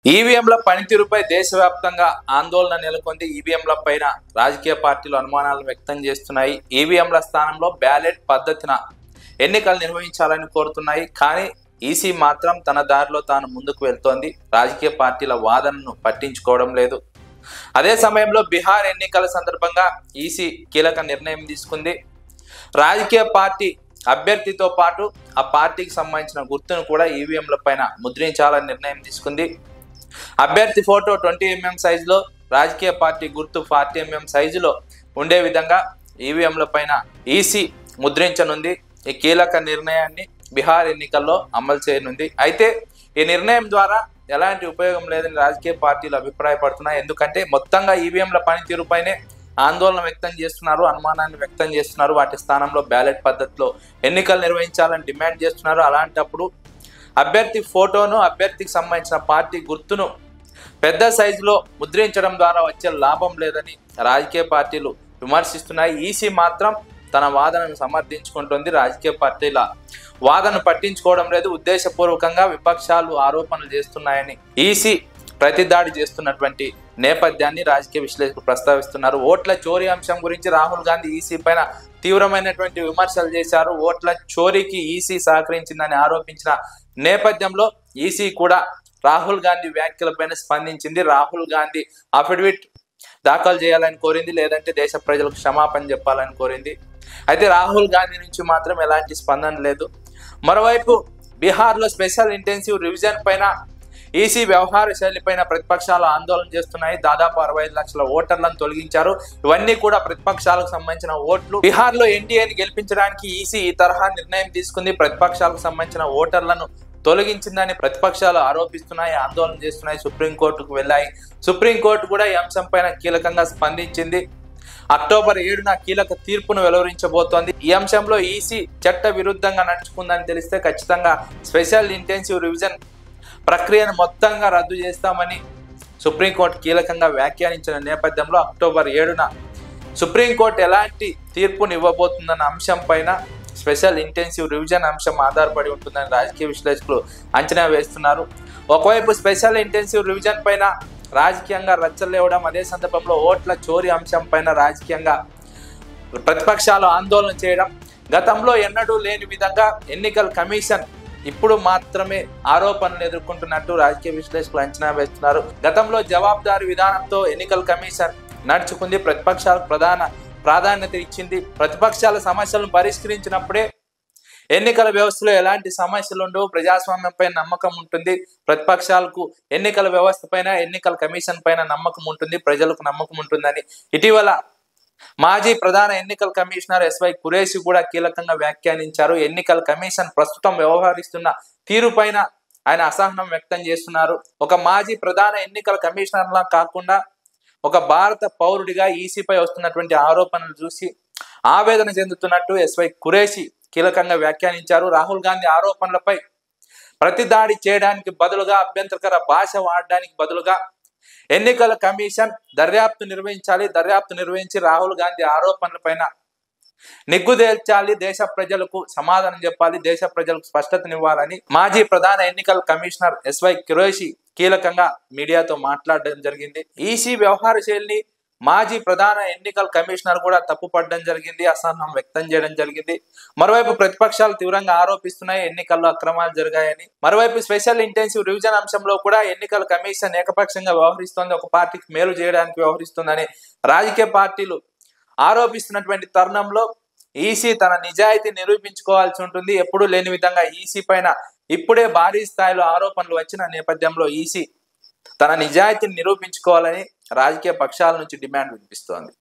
ఈవీఎంల పనితీరుపై దేశవ్యాప్తంగా ఆందోళన నెలకొంది. ఈవీఎంల పైన రాజకీయ పార్టీలు అనుమానాలు వ్యక్తం చేస్తున్నాయి. ఈవీఎంల స్థానంలో బ్యాలెట్ పద్ధతిన ఎన్నికలు నిర్వహించాలని కోరుతున్నాయి. కానీ ఈసీ మాత్రం తన దారిలో తాను ముందుకు వెళ్తోంది. రాజకీయ పార్టీల వాదనను పట్టించుకోవడం లేదు. అదే సమయంలో బీహార్ ఎన్నికల సందర్భంగా ఈసీ కీలక నిర్ణయం తీసుకుంది. రాజకీయ పార్టీ అభ్యర్థితో పాటు ఆ పార్టీకి సంబంధించిన గుర్తును కూడా ఈవీఎంల పైన ముద్రించాలని నిర్ణయం తీసుకుంది. అభ్యర్థి ఫోటో 20 mm సైజులో, రాజకీయ పార్టీ గుర్తు 40 mm సైజులో ఉండే విధంగా ఈవీఎంల పైన ఈసీ ముద్రించనుంది. ఈ కీలక నిర్ణయాన్ని బీహార్ ఎన్నికల్లో అమలు చేయనుంది. అయితే ఈ నిర్ణయం ద్వారా ఎలాంటి ఉపయోగం లేదని రాజకీయ పార్టీలు అభిప్రాయపడుతున్నాయి. ఎందుకంటే మొత్తంగా ఈవీఎంల పనితీరుపైనే ఆందోళన వ్యక్తం చేస్తున్నారు, అనుమానాన్ని వ్యక్తం చేస్తున్నారు. వాటి స్థానంలో బ్యాలెట్ పద్ధతిలో ఎన్నికలు నిర్వహించాలని డిమాండ్ చేస్తున్నారు. అలాంటప్పుడు అభ్యర్థి ఫోటోను, అభ్యర్థికి సంబంధించిన పార్టీ గుర్తును పెద్ద సైజులో ముద్రించడం ద్వారా వచ్చే లాభం లేదని రాజకీయ పార్టీలు విమర్శిస్తున్నాయి. ఈసీ మాత్రం తన వాదనను సమర్థించుకుంటుంది. రాజకీయ పార్టీల వాదనను పట్టించుకోవడం లేదు. ఉద్దేశపూర్వకంగా విపక్షాలు ఆరోపణలు చేస్తున్నాయని ఈసీ ప్రతిదాడి చేస్తున్నటువంటి నేపథ్యాన్ని రాజకీయ విశ్లేషకులు ప్రస్తావిస్తున్నారు. ఓట్ల చోరీ అంశం గురించి రాహుల్ గాంధీ ఈసీ పైన తీవ్రమైనటువంటి విమర్శలు చేశారు. ఓట్ల చోరీకి ఈసీ సహకరించిందని ఆరోపించిన నేపథ్యంలో ఈసీ కూడా రాహుల్ గాంధీ వ్యాఖ్యలపైన స్పందించింది. రాహుల్ గాంధీ అఫిడవిట్ దాఖలు చేయాలని కోరింది, లేదంటే దేశ ప్రజలకు క్షమాపణ చెప్పాలని కోరింది. అయితే రాహుల్ గాంధీ నుంచి మాత్రం ఎలాంటి స్పందన లేదు. మరోవైపు బీహార్లో స్పెషల్ ఇంటెన్సివ్ రివిజన్ పైన ఈసీ వ్యవహార శైలిపైన ప్రతిపక్షాలు ఆందోళన చేస్తున్నాయి. దాదాపు 65 లక్షల ఓటర్లను తొలగించారు. ఇవన్నీ కూడా ప్రతిపక్షాలకు సంబంధించిన ఓట్లు. బీహార్లో ఎన్డీఏని గెలిపించడానికి ఈసీ ఈ తరహా నిర్ణయం తీసుకుంది. ప్రతిపక్షాలకు సంబంధించిన ఓటర్లను తొలగించిందని ప్రతిపక్షాలు ఆరోపిస్తున్నాయి, ఆందోళన చేస్తున్నాయి. సుప్రీంకోర్టుకు వెళ్ళాయి. సుప్రీంకోర్టు కూడా ఈ అంశం పైన కీలకంగా స్పందించింది. అక్టోబర్ 7న కీలక తీర్పును వెలువరించబోతోంది. ఈ అంశంలో ఈసీ చట్ట విరుద్ధంగా నడుచుకుందని తెలిస్తే ఖచ్చితంగా స్పెషల్ ఇంటెన్సివ్ రివిజన్ ప్రక్రియను మొత్తంగా రద్దు చేస్తామని సుప్రీంకోర్టు కీలకంగా వ్యాఖ్యానించిన నేపథ్యంలో అక్టోబర్ 7న సుప్రీంకోర్టు ఎలాంటి తీర్పును ఇవ్వబోతుందన్న అంశం పైన స్పెషల్ ఇంటెన్సివ్ రివిజన్ అంశం ఆధారపడి ఉంటుందని రాజకీయ విశ్లేషకులు అంచనా వేస్తున్నారు. ఒకవైపు స్పెషల్ ఇంటెన్సివ్ రివిజన్ పైన రాజకీయంగా రచ్చలేవడం, అదే సందర్భంలో ఓట్ల చోరీ అంశం పైన రాజకీయంగా ప్రతిపక్షాలు ఆందోళన చేయడం, గతంలో ఎన్నడూ లేని విధంగా ఎన్నికల కమిషన్ ఇప్పుడు మాత్రమే ఆరోపణలు ఎదుర్కొంటున్నట్టు రాజకీయ విశ్లేషకులు అంచనా వేస్తున్నారు. గతంలో జవాబుదారీ విధానంతో ఎన్నికల కమిషన్ నడుచుకుంది. ప్రతిపక్షాలకు ప్రాధాన్యత ఇచ్చింది. ప్రతిపక్షాల సమస్యలను పరిష్కరించినప్పుడే ఎన్నికల వ్యవస్థలో ఎలాంటి సమస్యలు ఉండవు, ప్రజాస్వామ్యంపై నమ్మకం ఉంటుంది. ప్రతిపక్షాలకు ఎన్నికల వ్యవస్థ పైన, ఎన్నికల కమిషన్ పైన నమ్మకం ఉంటుంది, ప్రజలకు నమ్మకం ఉంటుందని ఇటీవల మాజీ ప్రధాన ఎన్నికల కమిషనర్ ఎస్వై ఖురేషి కూడా కీలకంగా వ్యాఖ్యానించారు. ఎన్నికల కమిషన్ ప్రస్తుతం వ్యవహరిస్తున్న తీరుపైన ఆయన అసహనం వ్యక్తం చేస్తున్నారు. ఒక మాజీ ప్రధాన ఎన్నికల కమిషనర్లా కాకుండా ఒక భారత పౌరుడిగా ఈసీపై వస్తున్నటువంటి ఆరోపణలు చూసి ఆవేదన చెందుతున్నట్టు ఎస్వై ఖురేషి కీలకంగా వ్యాఖ్యానించారు. రాహుల్ గాంధీ ఆరోపణలపై ప్రతిదాడి చేయడానికి బదులుగా, అభ్యంతరకర భాష వాడడానికి బదులుగా ఎన్నికల కమిషన్ దర్యాప్తు నిర్వహించాలి. దర్యాప్తు నిర్వహించి రాహుల్ గాంధీ ఆరోపణలపైన నిగ్గుదేల్చాలి. దేశ ప్రజలకు సమాధానం చెప్పాలి, దేశ ప్రజలకు స్పష్టతనివ్వాలని మాజీ ప్రధాన ఎన్నికల కమిషనర్ ఎస్వై ఖురేషి కీలకంగా మీడియాతో మాట్లాడడం జరిగింది. ఈసీ వ్యవహార శైలిని మాజీ ప్రధాన ఎన్నికల కమిషనర్ కూడా తప్పుపడడం జరిగింది, అసహనం వ్యక్తం చేయడం జరిగింది. మరోవైపు ప్రతిపక్షాలు తీవ్రంగా ఆరోపిస్తున్నాయి ఎన్నికల్లో అక్రమాలు జరిగాయని. మరోవైపు స్పెషల్ ఇంటెన్సివ్ రివిజన్ అంశంలో కూడా ఎన్నికల కమిషన్ ఏకపక్షంగా వ్యవహరిస్తోంది, ఒక పార్టీకి మేలు చేయడానికి వ్యవహరిస్తుందని రాజకీయ పార్టీలు ఆరోపిస్తున్నటువంటి తరుణంలో ఈసీ తన నిజాయితీ నిరూపించుకోవాల్సి ఉంటుంది. ఎప్పుడూ లేని విధంగా ఈసీ పైన ఇప్పుడే భారీ స్థాయిలో ఆరోపణలు వచ్చిన నేపథ్యంలో ఈసీ తన నిజాయితీని నిరూపించుకోవాలని రాజకీయ పక్షాల నుంచి డిమాండ్ వినిపిస్తోంది.